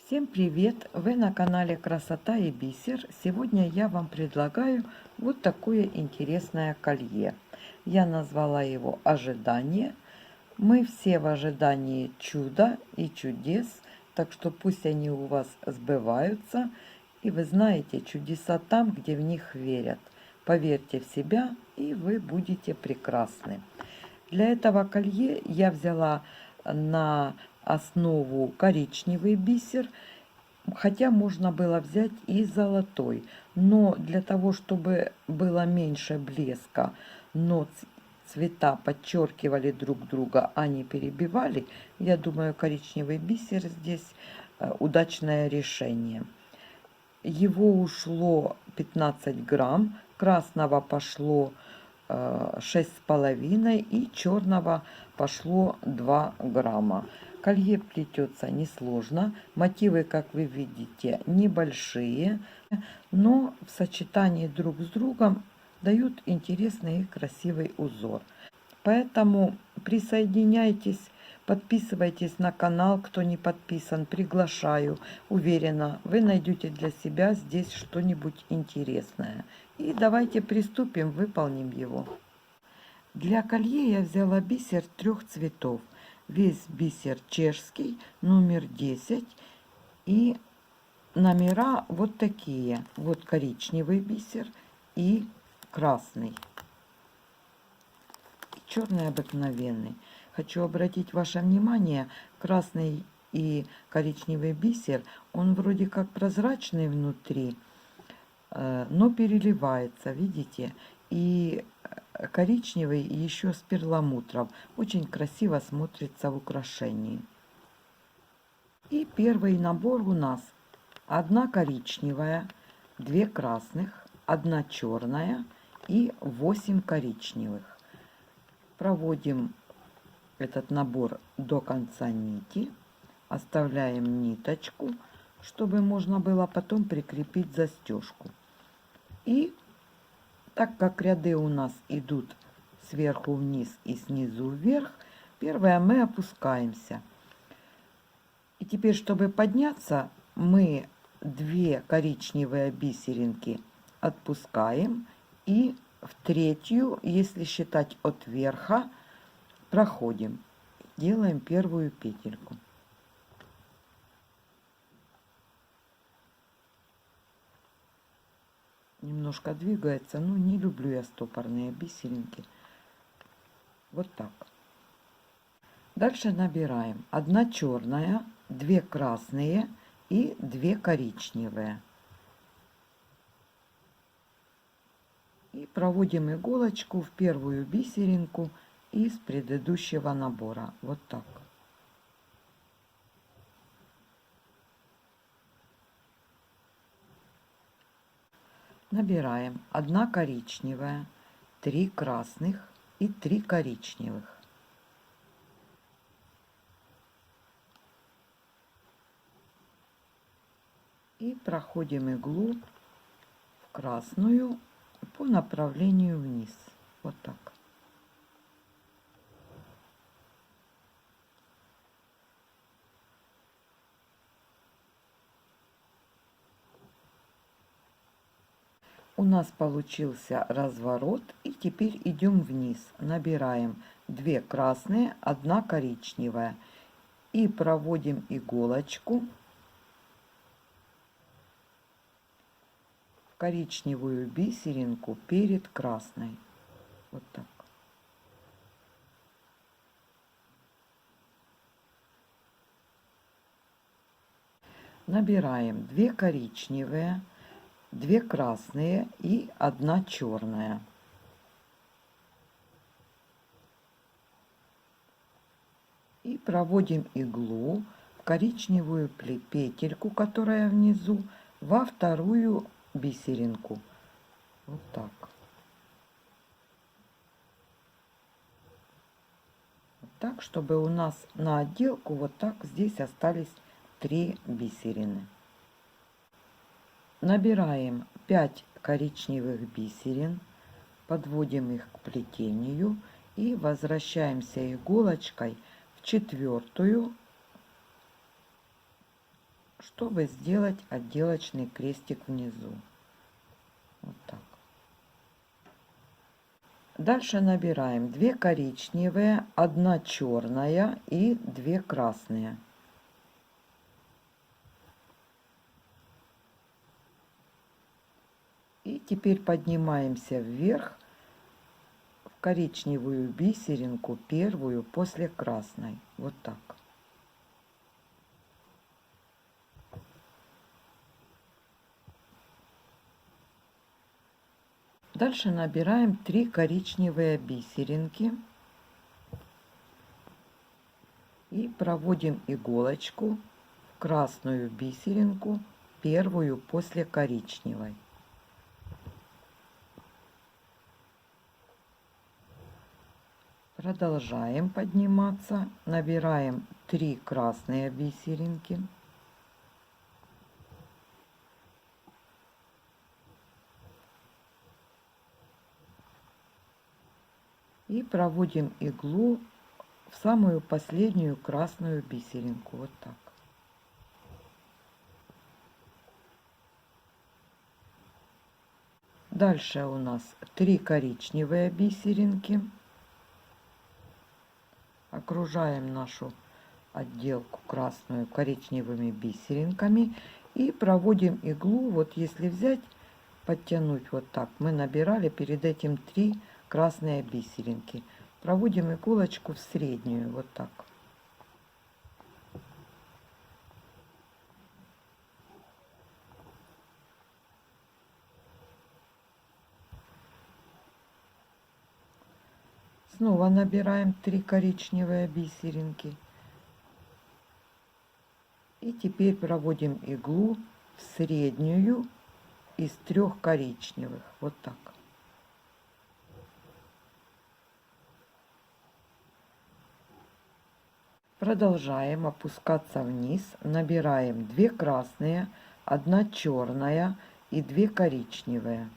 Всем привет! Вы на канале Красота и Бисер. Сегодня я вам предлагаю вот такое интересное колье. Я назвала его «Ожидание». Мы все в ожидании чуда и чудес, так что пусть они у вас сбываются. И вы знаете, чудеса там, где в них верят. Поверьте в себя, и вы будете прекрасны. Для этого колье я взяла на основу коричневый бисер, хотя можно было взять и золотой. Но для того, чтобы было меньше блеска, но цвета подчеркивали друг друга, а не перебивали, я думаю, коричневый бисер здесь удачное решение. Его ушло 15 грамм, красного пошло 6,5 и черного пошло 2 грамма. Колье плетется несложно, мотивы, как вы видите, небольшие, но в сочетании друг с другом дают интересный и красивый узор. Поэтому присоединяйтесь, подписывайтесь на канал, кто не подписан, приглашаю. Уверена, вы найдете для себя здесь что-нибудь интересное. И давайте приступим, выполним его. Для колье я взяла бисер 3 цветов. Весь бисер чешский, номер 10. И номера вот такие. Вот коричневый бисер и красный. Черный обыкновенный. Хочу обратить ваше внимание, красный и коричневый бисер, он вроде как прозрачный внутри, но переливается, видите? И коричневый еще с перламутром. Очень красиво смотрится в украшении. И первый набор у нас: одна коричневая, 2 красных, 1 черная и 8 коричневых. Проводим этот набор до конца нити, оставляем ниточку, чтобы можно было потом прикрепить застежку. И так как ряды у нас идут сверху вниз и снизу вверх, первое мы опускаемся. И теперь, чтобы подняться, мы 2 коричневые бисеринки отпускаем и в третью, если считать от верха, проходим, делаем первую петельку. Немножко двигается, но не люблю я стопорные бисеринки. Вот так. Дальше набираем 1 черная, 2 красные и 2 коричневые. И проводим иголочку в первую бисеринку из предыдущего набора. Вот так. Набираем 1 коричневая, 3 красных и 3 коричневых. И проходим иглу в красную по направлению вниз. Вот так. У нас получился разворот, и теперь идем вниз. Набираем 2 красные, 1 коричневая и проводим иголочку в коричневую бисеринку перед красной. Вот так. Набираем 2 коричневые, 2 красные и 1 черная. И проводим иглу в коричневую петельку, которая внизу, во вторую бисеринку. Вот так. Вот так, чтобы у нас на отделку вот так здесь остались 3 бисерины. Набираем 5 коричневых бисерин, подводим их к плетению и возвращаемся иголочкой в четвертую, чтобы сделать отделочный крестик внизу. Вот так. Дальше набираем 2 коричневые, 1 черная и 2 красные. И теперь поднимаемся вверх в коричневую бисеринку, первую после красной. Вот так. Дальше набираем 3 коричневые бисеринки и проводим иголочку в красную бисеринку, первую после коричневой. Продолжаем подниматься, набираем 3 красные бисеринки. И проводим иглу в самую последнюю красную бисеринку. Вот так. Дальше у нас 3 коричневые бисеринки. Окружаем нашу отделку красную коричневыми бисеринками и проводим иглу. Вот если взять, подтянуть вот так, мы набирали перед этим 3 красные бисеринки. Проводим иголочку в среднюю, вот так. Снова набираем 3 коричневые бисеринки. И теперь проводим иглу в среднюю из 3 коричневых. Вот так. Продолжаем опускаться вниз. Набираем 2 красные, 1 черная и 2 коричневые.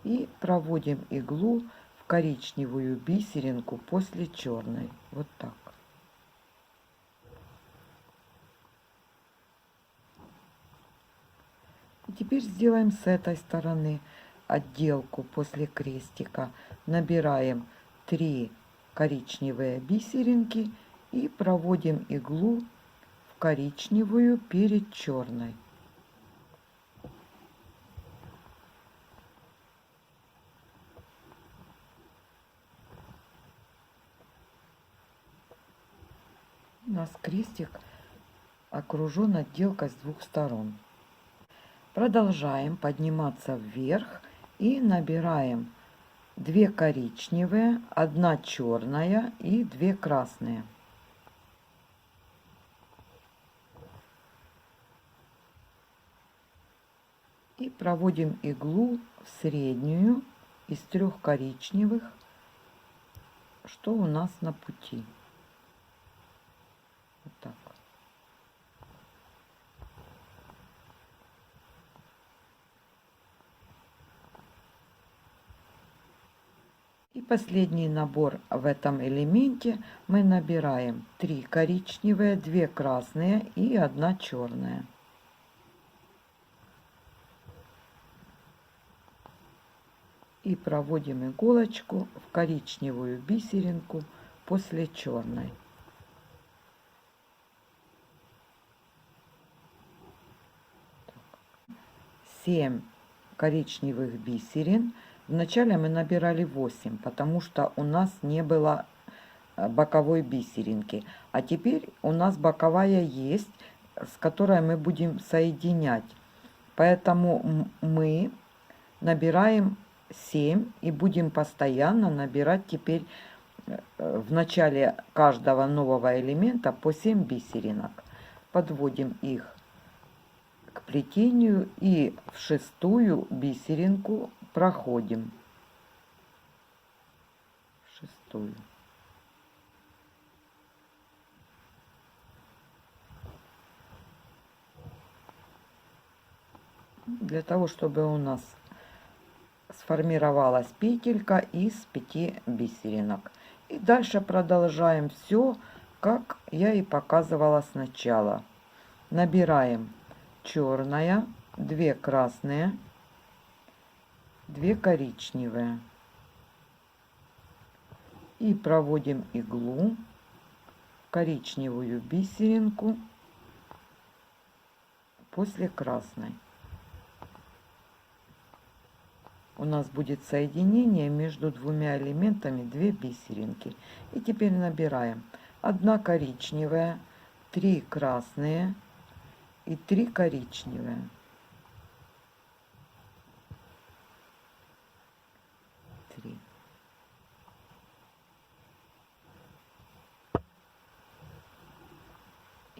И проводим иглу в коричневую бисеринку после черной. Вот так. И теперь сделаем с этой стороны отделку после крестика. Набираем 3 коричневые бисеринки и проводим иглу в коричневую перед черной. У нас крестик окружен отделкой с 2 сторон. Продолжаем подниматься вверх и набираем 2 коричневые, 1 черная и 2 красные. И проводим иглу в среднюю из 3 коричневых, что у нас на пути. Вот так. И последний набор в этом элементе мы набираем 3 коричневые, 2 красные и 1 черная. И проводим иголочку в коричневую бисеринку после черной. 7 коричневых бисерин. Вначале мы набирали 8, потому что у нас не было боковой бисеринки. А теперь у нас боковая есть, с которой мы будем соединять. Поэтому мы набираем 7 и будем постоянно набирать теперь в начале каждого нового элемента по 7 бисеринок. Подводим их к плетению и в 6-ю бисеринку проходим. 6-ю. Для того, чтобы у нас сформировалась петелька из 5 бисеринок. И дальше продолжаем все как я и показывала сначала. Набираем черная, 2 красные, 2 коричневые. И проводим иглу, коричневую бисеринку после красной. У нас будет соединение между двумя элементами, 2 бисеринки. И теперь набираем 1 коричневая, 3 красные и 3 коричневые. 3.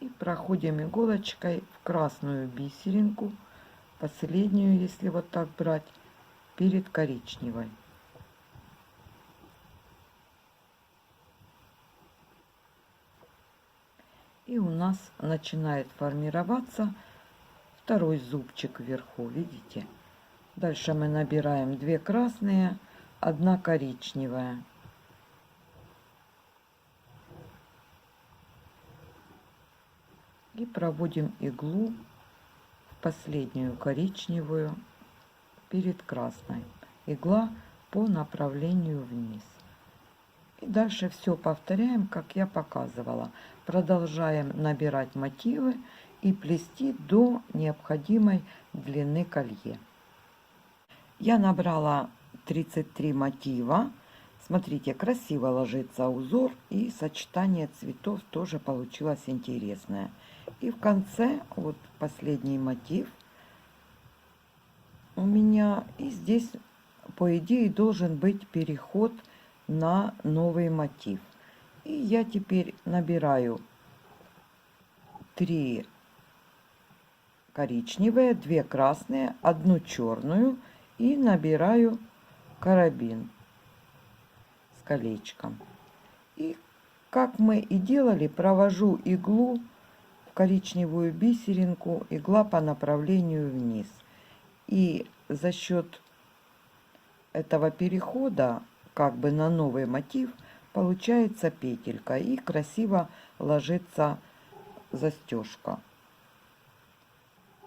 И проходим иголочкой в красную бисеринку, последнюю, если вот так брать, перед коричневой. И у нас начинает формироваться второй зубчик вверху, видите? Дальше мы набираем 2 красные, 1 коричневая. И проводим иглу в последнюю коричневую перед красной. Игла по направлению вниз. И дальше все повторяем, как я показывала. Продолжаем набирать мотивы и плести до необходимой длины колье. Я набрала 33 мотива. Смотрите, красиво ложится узор, и сочетание цветов тоже получилось интересное. И в конце, вот последний мотив у меня, и здесь, по идее, должен быть переход на новый мотив. И я теперь набираю 3 коричневые, 2 красные, 1 черную и набираю карабин с колечком. И как мы и делали, провожу иглу в коричневую бисеринку, игла по направлению вниз. И за счет этого перехода как бы на новый мотив получается петелька и красиво ложится застежка.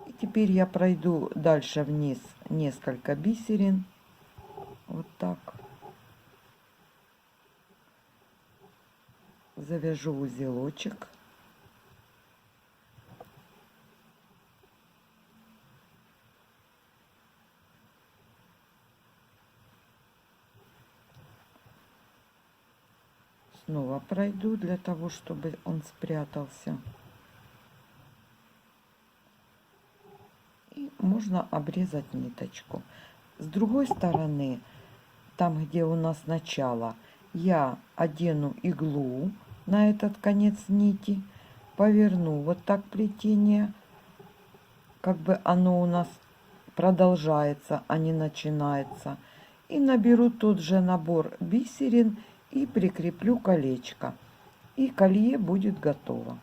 И теперь я пройду дальше вниз несколько бисерин. Вот так. Завяжу узелочек. Снова пройду для того, чтобы он спрятался. И можно обрезать ниточку. С другой стороны, там, где у нас начало, я одену иглу на этот конец нити, поверну вот так плетение, как бы оно у нас продолжается, а не начинается. И наберу тот же набор бисерин и прикреплю колечко. И колье будет готово.